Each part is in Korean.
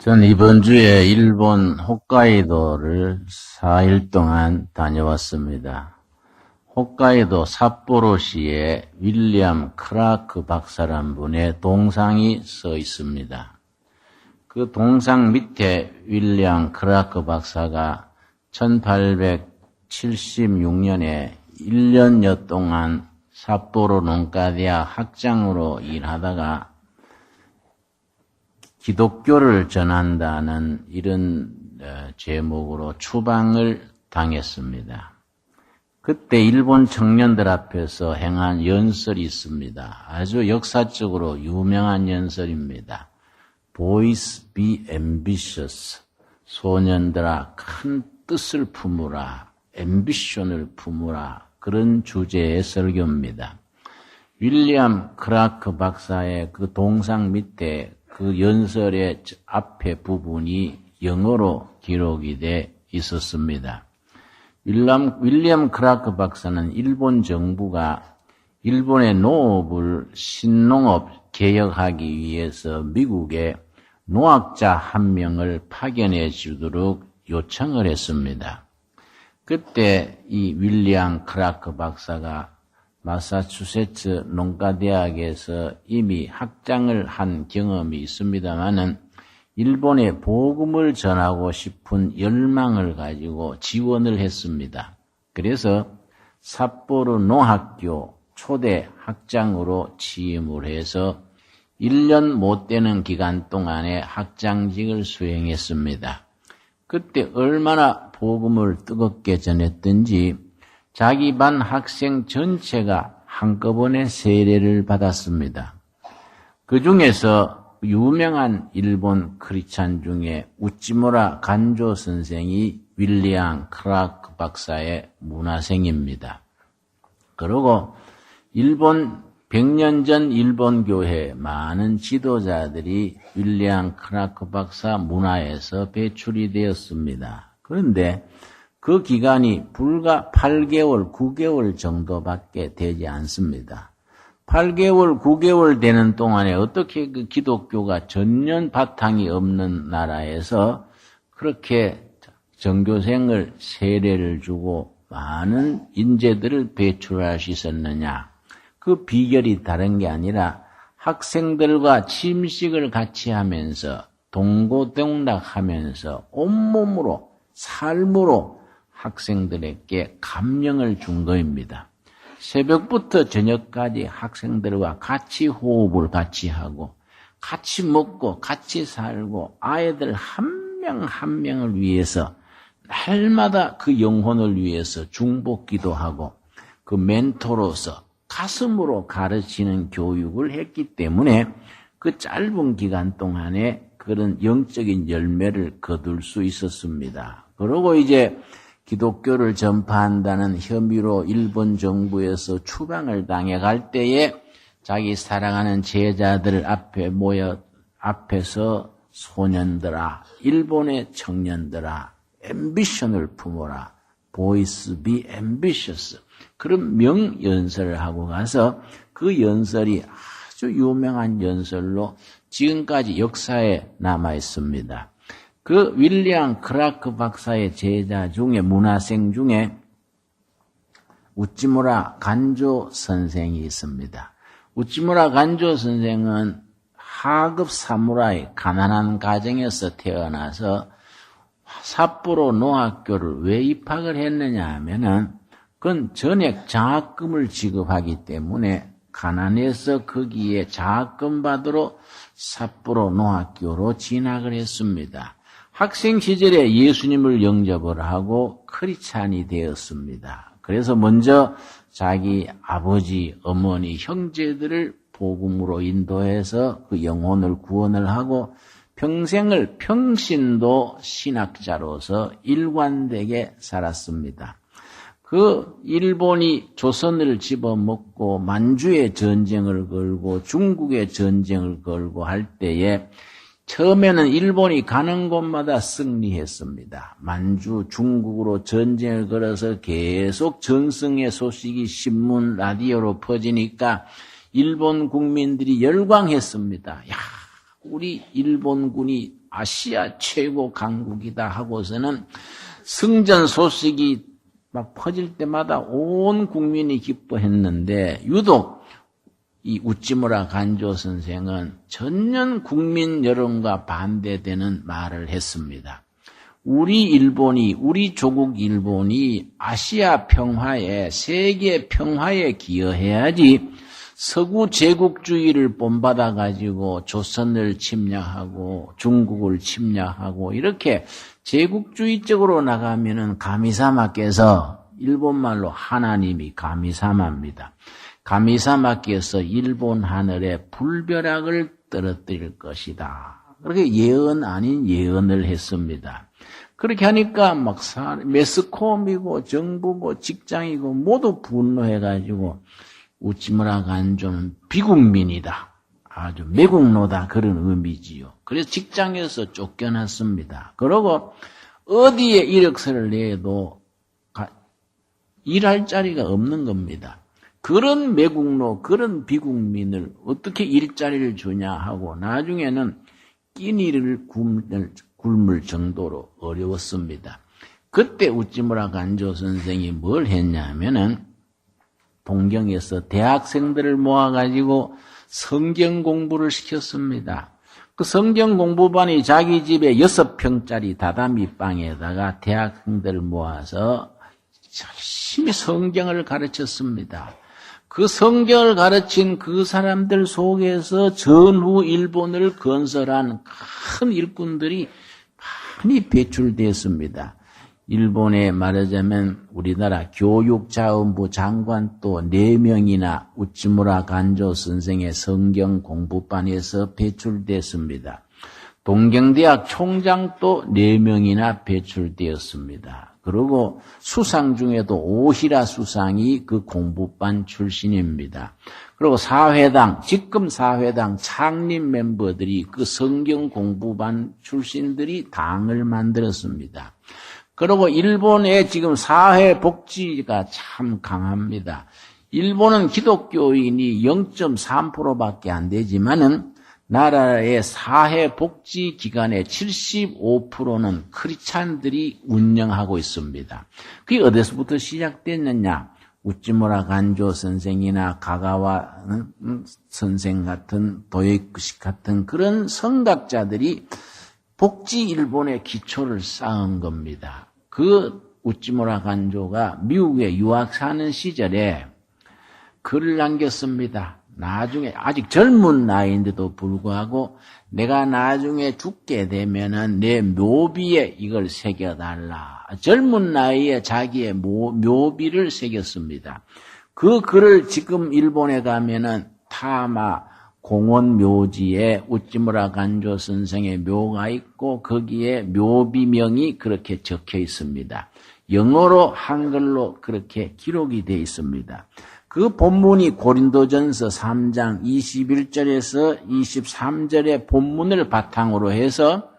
전 이번 주에 일본 홋카이도를 4일 동안 다녀왔습니다. 홋카이도 삿포로시에 윌리엄 크라크 박사란 분의 동상이 서 있습니다. 그 동상 밑에 윌리엄 크라크 박사가 1876년에 1년여 동안 삿포로 농가대학 학장으로 일하다가 기독교를 전한다는 이런 제목으로 추방을 당했습니다. 그때 일본 청년들 앞에서 행한 연설이 있습니다. 아주 역사적으로 유명한 연설입니다. Boys be ambitious. 소년들아 큰 뜻을 품으라. 앰비션을 품으라. 그런 주제의 설교입니다. 윌리엄 크라크 박사의 그 동상 밑에 그 연설의 앞에 부분이 영어로 기록이 돼 있었습니다. 윌리엄 크라크 박사는 일본 정부가 일본의 농업을 신농업 개혁하기 위해서 미국에 노학자 한 명을 파견해 주도록 요청을 했습니다. 그때 이 윌리엄 크라크 박사가 마사추세츠 농가대학에서 이미 학장을 한 경험이 있습니다마는 일본에 복음을 전하고 싶은 열망을 가지고 지원을 했습니다. 그래서 삿포로 농학교 초대 학장으로 취임을 해서 1년 못 되는 기간 동안에 학장직을 수행했습니다. 그때 얼마나 복음을 뜨겁게 전했던지 자기 반 학생 전체가 한꺼번에 세례를 받았습니다. 그 중에서 유명한 일본 크리스찬 중에 우찌무라 간조 선생이 윌리엄 크라크 박사의 문화생입니다. 그리고 100년 전 일본 교회 많은 지도자들이 윌리엄 크라크 박사 문화에서 배출이 되었습니다. 그런데 그 기간이 불과 8개월, 9개월 정도밖에 되지 않습니다. 8개월, 9개월 되는 동안에 어떻게 그 기독교가 전혀 바탕이 없는 나라에서 그렇게 전교생을 세례를 주고 많은 인재들을 배출할 수 있었느냐. 그 비결이 다른 게 아니라 학생들과 침식을 같이 하면서 동고동락하면서 온몸으로 삶으로 학생들에게 감명을 준 것입니다. 새벽부터 저녁까지 학생들과 같이 호흡을 같이 하고 같이 먹고 같이 살고 아이들 한 명 한 명을 위해서 날마다 그 영혼을 위해서 중보기도 하고 그 멘토로서 가슴으로 가르치는 교육을 했기 때문에 그 짧은 기간 동안에 그런 영적인 열매를 거둘 수 있었습니다. 그리고 이제 기독교를 전파한다는 혐의로 일본 정부에서 추방을 당해갈 때에 자기 사랑하는 제자들 앞에서 소년들아, 일본의 청년들아, 앰비션을 품어라. Boys be ambitious. 그런 명연설을 하고 가서 그 연설이 아주 유명한 연설로 지금까지 역사에 남아 있습니다. 그 윌리엄 크라크 박사의 제자 중에 문화생 중에 우찌무라 간조 선생이 있습니다. 우찌무라 간조 선생은 하급 사무라이 가난한 가정에서 태어나서 삿포로 농학교를 왜 입학을 했느냐 하면은 그건 전액 장학금을 지급하기 때문에 가난해서 거기에 장학금 받으러 삿포로 농학교로 진학을 했습니다. 학생 시절에 예수님을 영접을 하고 크리스찬이 되었습니다. 그래서 먼저 자기 아버지, 어머니, 형제들을 복음으로 인도해서 그 영혼을 구원을 하고 평생을 평신도 신학자로서 일관되게 살았습니다. 그 일본이 조선을 집어먹고 만주의 전쟁을 걸고 중국의 전쟁을 걸고 할 때에 처음에는 일본이 가는 곳마다 승리했습니다. 만주, 중국으로 전쟁을 걸어서 계속 전승의 소식이 신문, 라디오로 퍼지니까 일본 국민들이 열광했습니다. 야, 우리 일본군이 아시아 최고 강국이다 하고서는 승전 소식이 막 퍼질 때마다 온 국민이 기뻐했는데 유독 이 우찌무라 간조 선생은 전년 국민 여론과 반대되는 말을 했습니다. 우리 조국 일본이 아시아 평화에, 세계 평화에 기여해야지 서구 제국주의를 본받아가지고 조선을 침략하고 중국을 침략하고 이렇게 제국주의적으로 나가면은 가미사마께서 일본말로 하나님이 가미사마입니다. 가미사마께서 일본 하늘에 불벼락을 떨어뜨릴 것이다. 그렇게 예언 아닌 예언을 했습니다. 그렇게 하니까 막 매스컴이고 정부고 직장이고 모두 분노해가지고 우찌무라 간조는 비국민이다. 아주 매국노다. 그런 의미지요. 그래서 직장에서 쫓겨났습니다. 그러고 어디에 이력서를 내도 일할 자리가 없는 겁니다. 그런 매국노, 그런 비국민을 어떻게 일자리를 주냐 하고 나중에는 끼니를 굶을 정도로 어려웠습니다. 그때 우찌무라 간조 선생이 뭘 했냐면은 동경에서 대학생들을 모아가지고 성경 공부를 시켰습니다. 그 성경 공부반이 자기 집에 6평짜리 다다미 방에다가 대학생들을 모아서 열심히 성경을 가르쳤습니다. 그 성경을 가르친 그 사람들 속에서 전후 일본을 건설한 큰 일꾼들이 많이 배출되었습니다. 일본에 말하자면 우리나라 교육자원부 장관도 4명이나 우찌무라 간조 선생의 성경 공부반에서 배출됐습니다. 동경대학 총장도 4명이나 배출되었습니다. 그리고 수상 중에도 오히라 수상이 그 공부반 출신입니다. 그리고 사회당, 지금 사회당 창립 멤버들이 그 성경 공부반 출신들이 당을 만들었습니다. 그리고 일본의 지금 사회복지가 참 강합니다. 일본은 기독교인이 0.3%밖에 안 되지만은 나라의 사회복지기관의 75%는 크리스찬들이 운영하고 있습니다. 그게 어디서부터 시작됐느냐? 우찌무라 간조 선생이나 가가와 선생 같은 도요이쿠시 같은 그런 성각자들이 복지 일본의 기초를 쌓은 겁니다. 그 우찌무라 간조가 미국에 유학 사는 시절에 글을 남겼습니다. 나중에 아직 젊은 나이인데도 불구하고 내가 나중에 죽게 되면은 내 묘비에 이걸 새겨달라. 젊은 나이에 자기의 묘비를 새겼습니다. 그 글을 지금 일본에 가면은 타마 공원 묘지에 우찌무라 간조 선생의 묘가 있고 거기에 묘비명이 그렇게 적혀 있습니다. 영어로 한글로 그렇게 기록이 되어 있습니다. 그 본문이 고린도전서 3장 21절에서 23절의 본문을 바탕으로 해서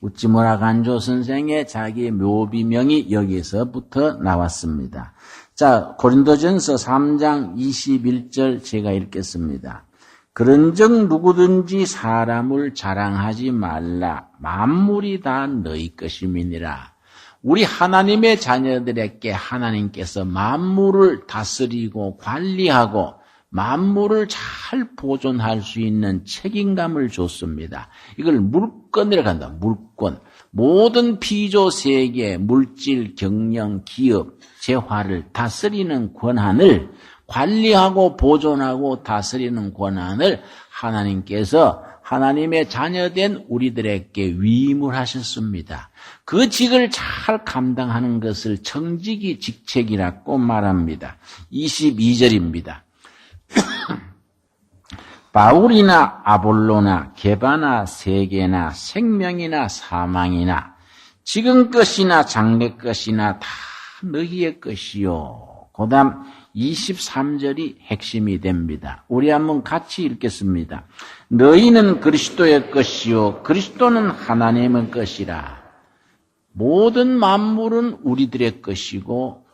우찌무라 간조 선생의 자기의 묘비명이 여기서부터 나왔습니다. 자, 고린도전서 3장 21절 제가 읽겠습니다. 그런즉 누구든지 사람을 자랑하지 말라. 만물이 다 너희 것임이니라. 우리 하나님의 자녀들에게 하나님께서 만물을 다스리고 관리하고 만물을 잘 보존할 수 있는 책임감을 줬습니다. 이걸 물권이라고 한다. 물권. 모든 피조 세계, 물질, 경영, 기업, 재화를 다스리는 권한을 관리하고 보존하고 다스리는 권한을 하나님께서 하나님의 자녀된 우리들에게 위임하셨습니다. 그 직을 잘 감당하는 것을 청지기 직책이라고 말합니다. 22절입니다. 바울이나 아볼로나 게바나 세계나 생명이나 사망이나 지금 것이나 장래 것이나 다 너희의 것이요. 그 다음 23절이 핵심이 됩니다. 우리 한번 같이 읽겠습니다. 너희는 그리스도의 것이요 그리스도는 하나님의 것이라. 모든 만물은 우리들의 것이고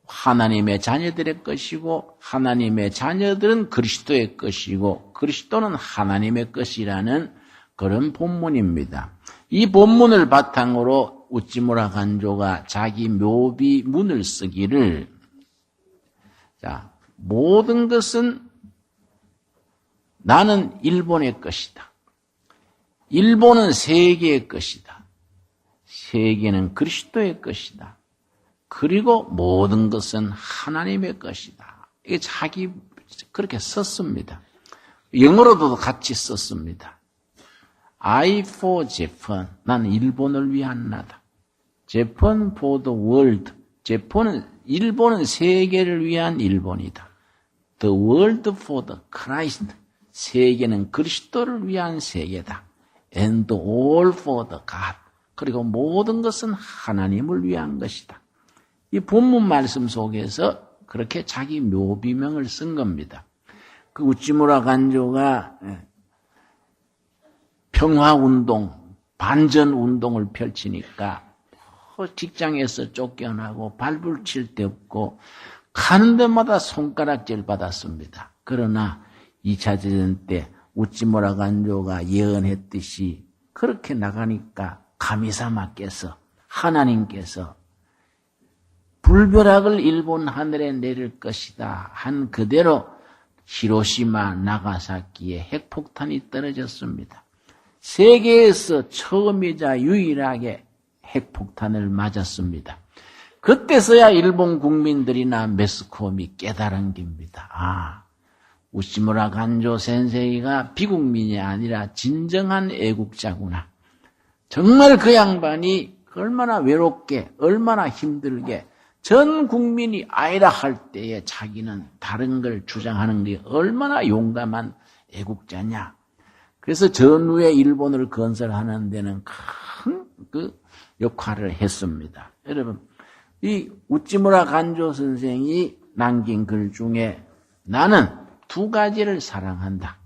하나님의 자녀들의 것이고 하나님의 자녀들은 그리스도의 것이고 그리스도는 하나님의 것이라는 그런 본문입니다. 이 본문을 바탕으로 우찌무라 간조가 자기 묘비문을 쓰기를, 자, 모든 것은 나는 일본의 것이다. 일본은 세계의 것이다. 세계는 그리스도의 것이다. 그리고 모든 것은 하나님의 것이다. 이게 자기 그렇게 썼습니다. 영어로도 같이 썼습니다. I for Japan. 나는 일본을 위한 나다. Japan for the world. 일본은 세계를 위한 일본이다. The world for the Christ. 세계는 그리스도를 위한 세계다. And all for the God. 그리고 모든 것은 하나님을 위한 것이다. 이 본문 말씀 속에서 그렇게 자기 묘비명을 쓴 겁니다. 그 우찌무라 간조가 평화운동, 반전운동을 펼치니까 직장에서 쫓겨나고 발불칠 데 없고 가는 데마다 손가락질 받았습니다. 그러나 2차 대전 때 우찌무라 간조가 예언했듯이 그렇게 나가니까 가미사마께서 하나님께서 불벼락을 일본 하늘에 내릴 것이다 한 그대로 히로시마, 나가사키에 핵폭탄이 떨어졌습니다. 세계에서 처음이자 유일하게 핵폭탄을 맞았습니다. 그때서야 일본 국민들이나 매스컴이 깨달은 겁니다. 우찌무라 간조 센세이가 비국민이 아니라 진정한 애국자구나. 정말 그 양반이 얼마나 외롭게, 얼마나 힘들게 전 국민이 아니라 할 때에 자기는 다른 걸 주장하는 게 얼마나 용감한 애국자냐. 그래서 전후에 일본을 건설하는 데는 큰 그 역할을 했습니다. 여러분, 이 우찌무라 간조 선생이 남긴 글 중에 나는 두 가지를 사랑한다.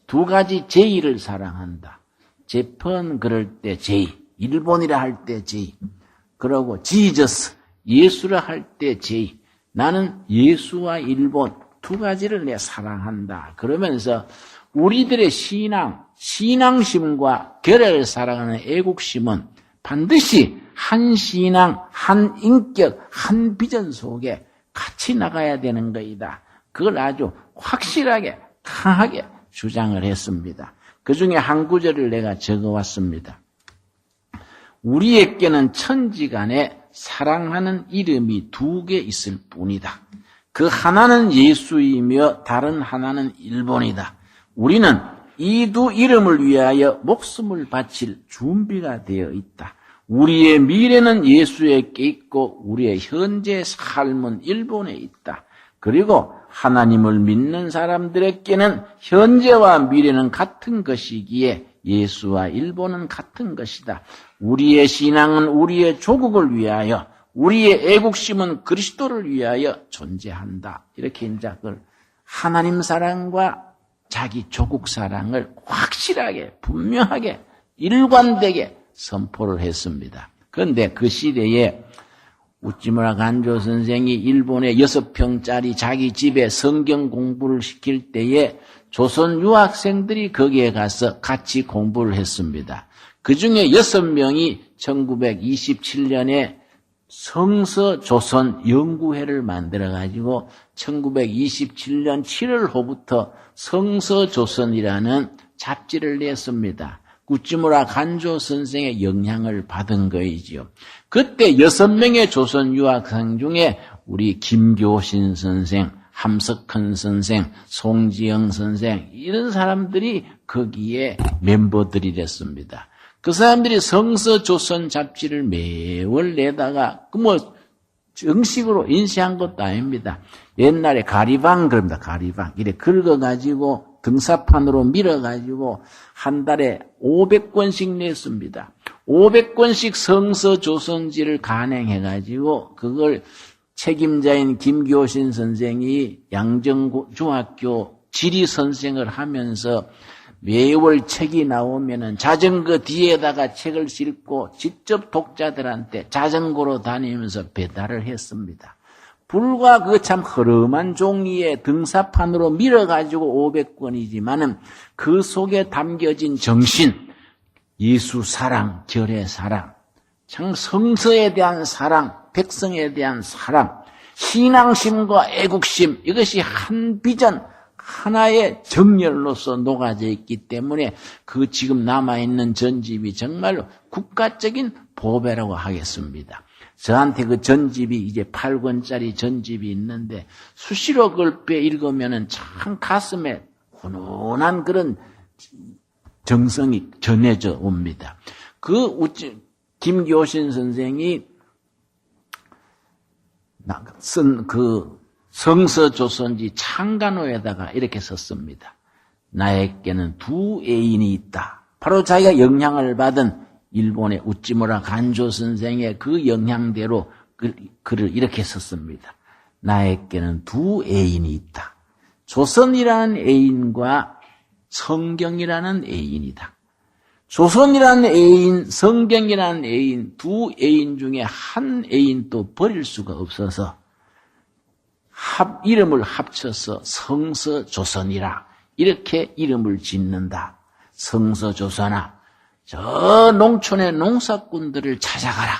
두 가지 제의를 사랑한다. 재판 그럴 때 제의, 일본이라 할 때 제의, 그러고 지저스, 예수라 할 때 제의. 나는 예수와 일본 두 가지를 내 사랑한다. 그러면서 우리들의 신앙심과 결의를 사랑하는 애국심은 반드시 한 신앙, 한 인격, 한 비전 속에 같이 나가야 되는 것이다. 그걸 아주 확실하게, 강하게 주장을 했습니다. 그 중에 한 구절을 내가 적어왔습니다. 우리에게는 천지간에 사랑하는 이름이 두 개 있을 뿐이다. 그 하나는 예수이며 다른 하나는 일본이다. 우리는 이 두 이름을 위하여 목숨을 바칠 준비가 되어 있다. 우리의 미래는 예수에게 있고 우리의 현재 삶은 일본에 있다. 그리고 하나님을 믿는 사람들에게는 현재와 미래는 같은 것이기에 예수와 일본은 같은 것이다. 우리의 신앙은 우리의 조국을 위하여, 우리의 애국심은 그리스도를 위하여 존재한다. 이렇게 이제 그걸 하나님 사랑과 자기 조국 사랑을 확실하게, 분명하게, 일관되게 선포를 했습니다. 그런데 그 시대에 우찌무라 간조 선생이 일본에 6평짜리 자기 집에 성경 공부를 시킬 때에 조선 유학생들이 거기에 가서 같이 공부를 했습니다. 그 중에 6명이 1927년에 성서조선 연구회를 만들어가지고 1927년 7월호부터 성서조선이라는 잡지를 냈습니다. 우찌무라 간조 선생의 영향을 받은 거이지요. 그때 6명의 조선 유학생 중에 우리 김교신 선생, 함석헌 선생, 송지영 선생 이런 사람들이 거기에 멤버들이랬습니다. 그 사람들이 성서조선 잡지를 매월 내다가 정식으로 인쇄한 것도 아닙니다. 옛날에 가리방 그럽니다. 가리방 이래 긁어가지고 등사판으로 밀어가지고 한 달에 500권씩 냈습니다. 500권씩 성서조선지를 간행해가지고 그걸 책임자인 김교신 선생이 양정중학교 지리선생을 하면서 매월 책이 나오면은 자전거 뒤에다가 책을 싣고 직접 독자들한테 자전거로 다니면서 배달을 했습니다. 불과 그 참 허름한 종이에 등사판으로 밀어가지고 500권이지만은 그 속에 담겨진 정신, 예수 사랑, 결의 사랑, 참 성서에 대한 사랑, 백성에 대한 사랑, 신앙심과 애국심, 이것이 한 비전, 하나의 정열로서 녹아져 있기 때문에 그 지금 남아있는 전집이 정말로 국가적인 보배라고 하겠습니다. 저한테 그 전집이 이제 8권짜리 전집이 있는데 수시로 그걸 읽으면은 참 가슴에 훈훈한 그런 정성이 전해져 옵니다. 김교신 선생이 쓴 그 성서조선지 창간호에다가 이렇게 썼습니다. 나에게는 두 애인이 있다. 바로 자기가 영향을 받은 일본의 우찌무라 간조 선생의 그 영향대로 글을 이렇게 썼습니다. 나에게는 두 애인이 있다. 조선이라는 애인과 성경이라는 애인이다. 조선이라는 애인, 성경이라는 애인, 두 애인 중에 한 애인도 버릴 수가 없어서 이름을 합쳐서 성서조선이라 이렇게 이름을 짓는다. 성서조선아, 저 농촌의 농사꾼들을 찾아가라.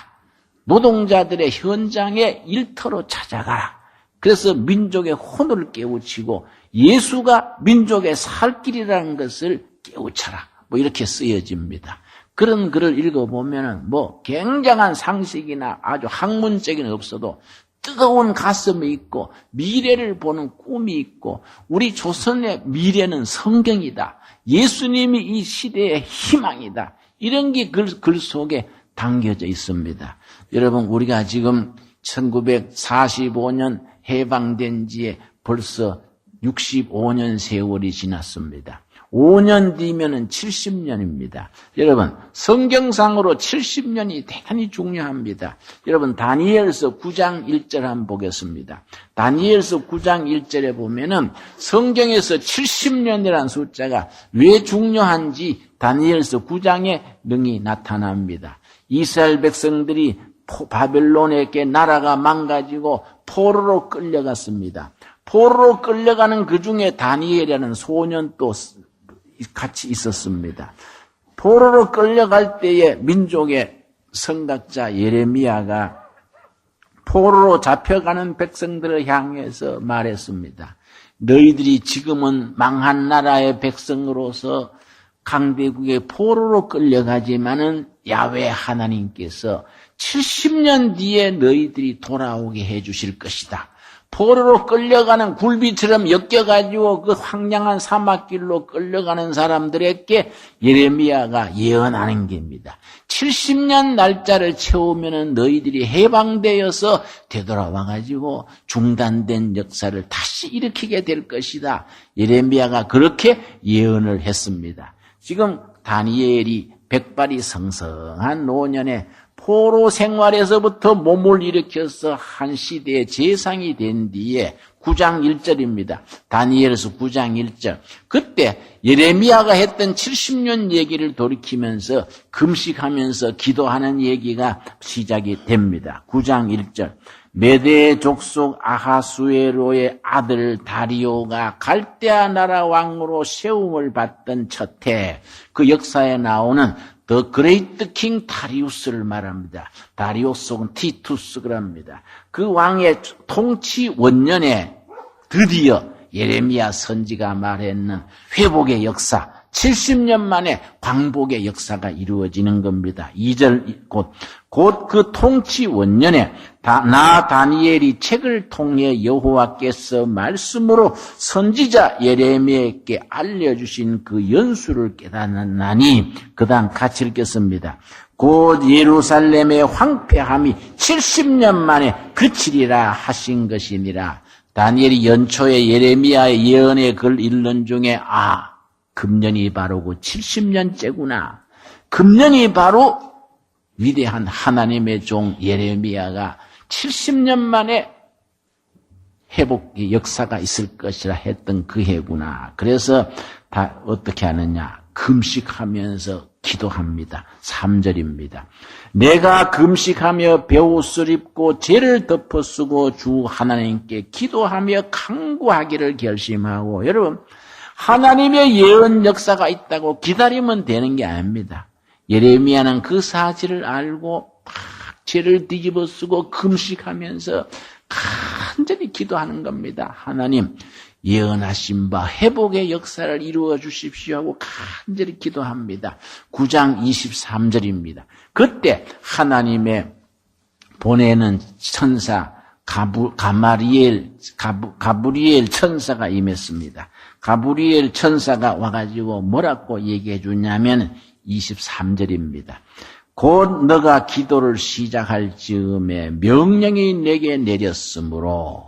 노동자들의 현장에 일터로 찾아가라. 그래서 민족의 혼을 깨우치고 예수가 민족의 살 길이라는 것을 깨우쳐라. 뭐 이렇게 쓰여집니다. 그런 글을 읽어보면은 뭐 굉장한 상식이나 아주 학문적인 없어도 뜨거운 가슴이 있고 미래를 보는 꿈이 있고 우리 조선의 미래는 성경이다. 예수님이 이 시대의 희망이다. 이런 게 글 속에 담겨져 있습니다. 여러분 우리가 지금 1945년 해방된 지에 벌써 65년 세월이 지났습니다. 5년 뒤면은 70년입니다. 여러분, 성경상으로 70년이 대단히 중요합니다. 여러분, 다니엘서 9장 1절 한번 보겠습니다. 다니엘서 9장 1절에 보면은 성경에서 70년이라는 숫자가 왜 중요한지 다니엘서 9장에 능히 나타납니다. 이스라엘 백성들이 바벨론에게 나라가 망가지고 포로로 끌려갔습니다. 포로로 끌려가는 그 중에 다니엘이라는 소년도 같이 있었습니다. 포로로 끌려갈 때에 민족의 선각자 예레미야가 포로로 잡혀가는 백성들을 향해서 말했습니다. 너희들이 지금은 망한 나라의 백성으로서 강대국의 포로로 끌려가지만은 야훼 하나님께서 70년 뒤에 너희들이 돌아오게 해주실 것이다. 포로로 끌려가는 굴비처럼 엮여가지고 그 황량한 사막길로 끌려가는 사람들에게 예레미야가 예언하는 겁니다. 70년 날짜를 채우면은 너희들이 해방되어서 되돌아와가지고 중단된 역사를 다시 일으키게 될 것이다. 예레미야가 그렇게 예언을 했습니다. 지금 다니엘이 백발이 성성한 노년에 포로 생활에서부터 몸을 일으켜서 한 시대의 재상이 된 뒤에 9장 1절입니다. 다니엘서 9장 1절. 그때 예레미야가 했던 70년 얘기를 돌이키면서 금식하면서 기도하는 얘기가 시작이 됩니다. 9장 1절. 메대 족속 아하수에로의 아들 다리오가 갈대아 나라 왕으로 세움을 받던 첫해 그 역사에 나오는 The Great King 다리우스를 말합니다. 다리우스는 티투스 그럽니다. 그 왕의 통치 원년에 드디어 예레미야 선지가 말했는 회복의 역사, 70년 만에 광복의 역사가 이루어지는 겁니다. 2절 곧 그 통치 원년에 나 다니엘이 책을 통해 여호와께서 말씀으로 선지자 예레미야에게 알려주신 그 연수를 깨닫나니 그 다음 같이 읽겠습니다. 곧 예루살렘의 황폐함이 70년 만에 그치리라 하신 것이니라. 다니엘이 연초에 예레미야의 예언의 글 읽는 중에 금년이 바로고 70년째구나. 금년이 바로 위대한 하나님의 종 예레미야가 70년 만에 회복의 역사가 있을 것이라 했던 그 해구나. 그래서 다 어떻게 하느냐. 금식하면서 기도합니다. 3절입니다. 내가 금식하며 베옷을 입고 죄를 덮어쓰고 주 하나님께 기도하며 간구하기를 결심하고 여러분 하나님의 예언 역사가 있다고 기다리면 되는 게 아닙니다. 예레미야는 그 사실을 알고 막 죄를 뒤집어 쓰고 금식하면서 간절히 기도하는 겁니다. 하나님, 예언하신 바 회복의 역사를 이루어 주십시오 하고 간절히 기도합니다. 9장 23절입니다. 그때 하나님의 보내는 천사 가브리엘 천사가 임했습니다. 가브리엘 천사가 와가지고 뭐라고 얘기해 주냐면 23절입니다. 곧 너가 기도를 시작할 즈음에 명령이 내게 내렸으므로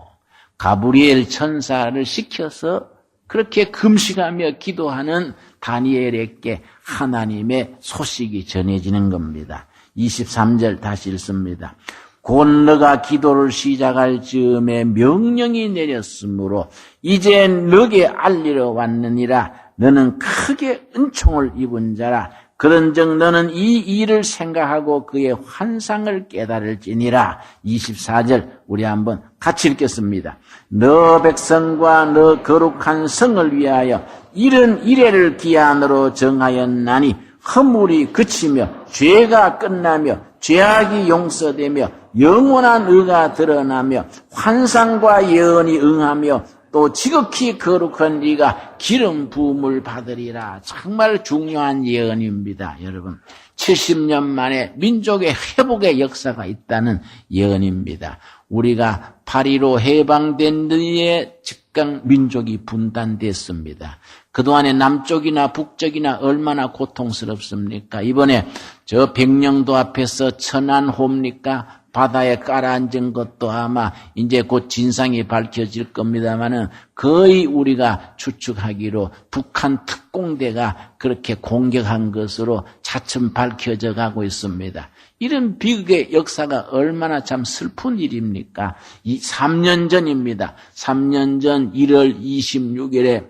가브리엘 천사를 시켜서 그렇게 금식하며 기도하는 다니엘에게 하나님의 소식이 전해지는 겁니다. 23절 다시 읽습니다. 곧 너가 기도를 시작할 즈음에 명령이 내렸으므로 이제 너게 알리러 왔느니라. 너는 크게 은총을 입은 자라. 그런즉 너는 이 일을 생각하고 그의 환상을 깨달을지니라. 24절 우리 한번 같이 읽겠습니다. 너 백성과 너 거룩한 성을 위하여 이른 이래를 기한으로 정하였나니 허물이 그치며 죄가 끝나며 죄악이 용서되며 영원한 의가 드러나며 환상과 예언이 응하며 또 지극히 거룩한 이가 기름 부음을 받으리라. 정말 중요한 예언입니다. 여러분 70년 만에 민족의 회복의 역사가 있다는 예언입니다. 우리가 8.15 해방된 뒤에 즉각 민족이 분단됐습니다. 그동안에 남쪽이나 북쪽이나 얼마나 고통스럽습니까? 이번에 저 백령도 앞에서 천안호입니까? 바다에 깔아앉은 것도 아마 이제 곧 진상이 밝혀질 겁니다만은 거의 우리가 추측하기로 북한 특공대가 그렇게 공격한 것으로 차츰 밝혀져 가고 있습니다. 이런 비극의 역사가 얼마나 참 슬픈 일입니까? 3년 전입니다. 3년 전 1월 26일에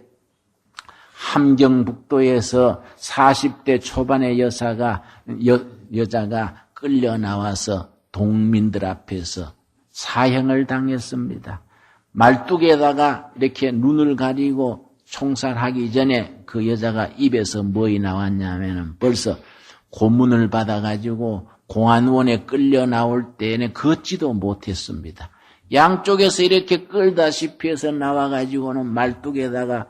함경북도에서 40대 초반의 여자가 끌려 나와서 동민들 앞에서 사형을 당했습니다. 말뚝에다가 이렇게 눈을 가리고 총살하기 전에 그 여자가 입에서 뭐이 나왔냐면은 벌써 고문을 받아가지고 공안원에 끌려 나올 때에는 걷지도 못했습니다. 양쪽에서 이렇게 끌다시피 해서 나와가지고는 말뚝에다가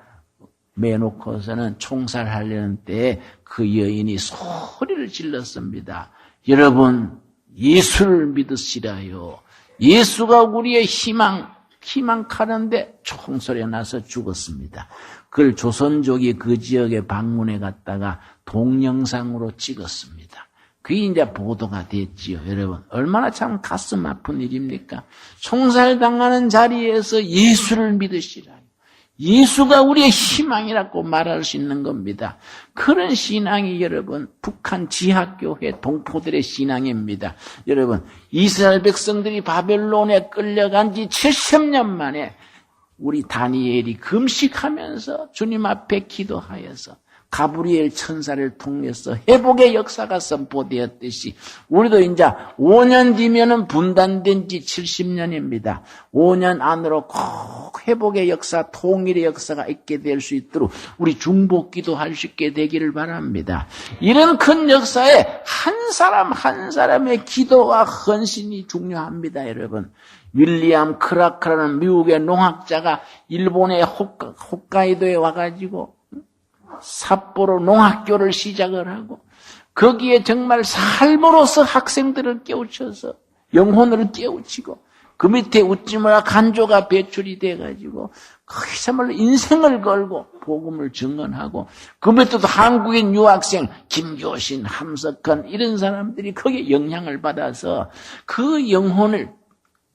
매놓고서는 총살하려는 때에 그 여인이 소리를 질렀습니다. 여러분, 예수를 믿으시라요. 예수가 우리의 희망하는데 총소리가 나서 죽었습니다. 그걸 조선족이 그 지역에 방문해 갔다가 동영상으로 찍었습니다. 그게 이제 보도가 됐지요. 여러분, 얼마나 참 가슴 아픈 일입니까? 총살당하는 자리에서 예수를 믿으시라. 예수가 우리의 희망이라고 말할 수 있는 겁니다. 그런 신앙이 여러분 북한 지하교회 동포들의 신앙입니다. 여러분 이스라엘 백성들이 바벨론에 끌려간 지 70년 만에 우리 다니엘이 금식하면서 주님 앞에 기도하여서 가브리엘 천사를 통해서 회복의 역사가 선포되었듯이 우리도 이제 5년 뒤면은 분단된 지 70년입니다. 5년 안으로 꼭 회복의 역사, 통일의 역사가 있게 될 수 있도록 우리 중보기도 할 수 있게 되기를 바랍니다. 이런 큰 역사에 한 사람 한 사람의 기도와 헌신이 중요합니다, 여러분. 윌리엄 크라크라는 미국의 농학자가 일본의 홋카이도에 와가지고 삿포로 농학교를 시작을 하고 거기에 정말 삶으로서 학생들을 깨우쳐서 영혼을 깨우치고 그 밑에 웃지마라 간조가 배출이 돼가지고 거기서말로 인생을 걸고 복음을 증언하고 그 밑에도 한국인 유학생 김교신, 함석헌 이런 사람들이 거기에 영향을 받아서 그 영혼을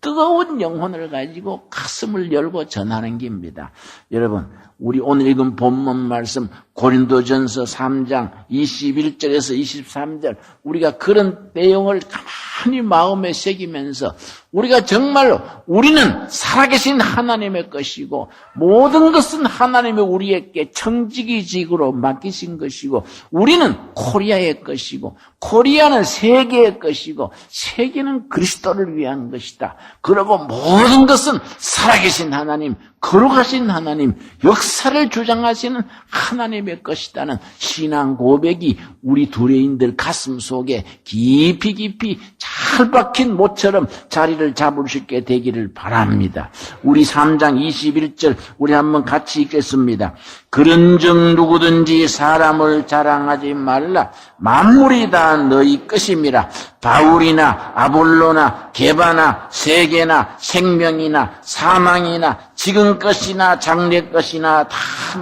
뜨거운 영혼을 가지고 가슴을 열고 전하는 겁니다. 여러분 우리 오늘 읽은 본문 말씀 고린도전서 3장 21절에서 23절 우리가 그런 내용을 가만히 마음에 새기면서 우리가 정말로 우리는 살아계신 하나님의 것이고 모든 것은 하나님이 우리에게 청지기직으로 맡기신 것이고 우리는 코리아의 것이고 코리아는 세계의 것이고 세계는 그리스도를 위한 것이다. 그리고 모든 것은 살아계신 하나님 거룩하신 하나님, 역사를 주장하시는 하나님의 것이라는 신앙 고백이 우리 두레인들 가슴 속에 깊이 잘 박힌 못처럼 자리를 잡을 수 있게 되기를 바랍니다. 우리 3장 21절 우리 한번 같이 읽겠습니다. 그런즉 누구든지 사람을 자랑하지 말라. 만물이 다 너희 것임이라. 바울이나 아볼로나 게바나 세계나 생명이나 사망이나 지금 것이나 장래 것이나 다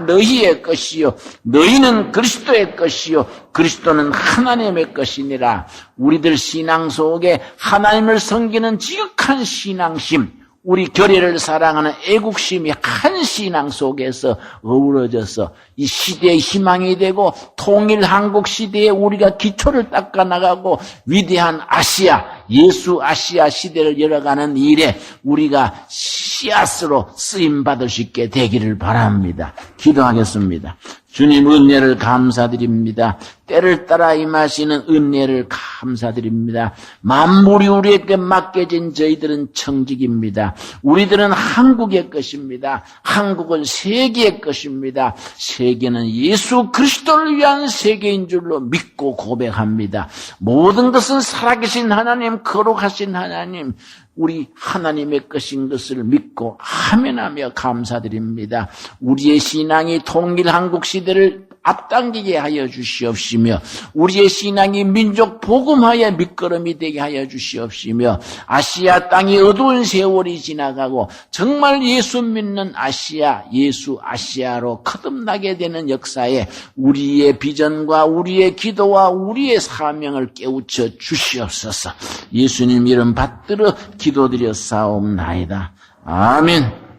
너희의 것이요 너희는 그리스도의 것이요 그리스도는 하나님의 것이니라. 우리들 신앙 속에 하나님을 섬기는 지극한 신앙심, 우리 교회를 사랑하는 애국심이 한 신앙 속에서 어우러져서 이 시대의 희망이 되고 통일 한국 시대에 우리가 기초를 닦아나가고 위대한 아시아, 예수 아시아 시대를 열어가는 일에 우리가 씨앗으로 쓰임받을 수 있게 되기를 바랍니다. 기도하겠습니다. 주님 은혜를 감사드립니다. 때를 따라 임하시는 은혜를 감사드립니다. 만물이 우리에게 맡겨진 저희들은 청직입니다. 우리들은 한국의 것입니다. 한국은 세계의 것입니다. 세계는 예수 그리스도를 위한 세계인 줄로 믿고 고백합니다. 모든 것은 살아계신 하나님, 거룩하신 하나님, 우리 하나님의 것인 것을 믿고 아멘하며 감사드립니다. 우리의 신앙이 통일 한국 시대를 앞당기게 하여 주시옵시며 우리의 신앙이 민족 복음화의 밑거름이 되게 하여 주시옵시며 아시아 땅이 어두운 세월이 지나가고 정말 예수 믿는 아시아, 예수 아시아로 거듭나게 되는 역사에 우리의 비전과 우리의 기도와 우리의 사명을 깨우쳐 주시옵소서. 예수님 이름 받들어 기도드려 사옵나이다. 아멘.